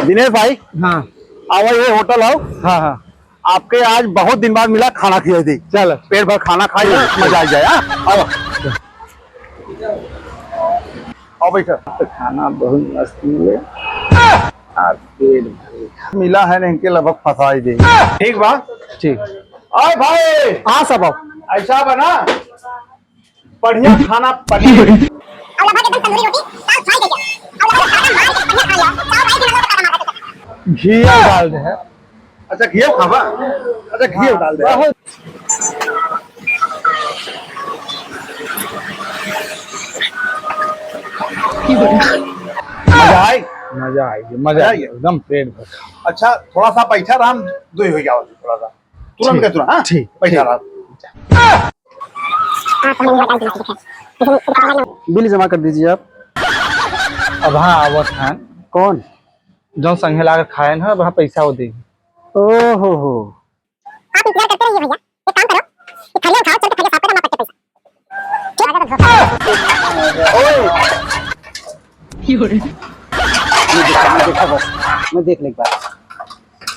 दिनेश भाई। हाँ आओ ये होटल आओ। हाँ हाँ आपके आज बहुत दिन बाद मिला, खाना खिलाई थी। चल पेट भर खाना खाइए, मजा आ जाए। आओ आओ बैठो। तो खाना बहुत मस्त मिले। मिला है नहीं के लगभग फंसा ही दे। ठीक बा। ठीक। आओ भाई। हाँ सब आओ। ऐसा बना बढ़िया खाना, पनीर घी डाल दे है। अच्छा घी खावा। अच्छा घी डाल दे। बहुत मजा आई। मजा आएगी, मजा आएगी एकदम पेट भर। अच्छा थोड़ा सा पैसा राम दो हो गया, थोड़ा सा तुरंत के तुरंत। हाँ ठीक पैसा राम। बिल जमा कर दीजिए आप। अब हाँ आवत है कौन जो संगे लाकर खाए ना, वहाँ पैसा वो देगी। ओहो हो। आप इंतजार करते रहिए भैया, एक काम करो, ये थलिया उठाओ, चल के थलिया साफ करो, मैं पट्टे पैसा। ओए मैं देख ले एक बार।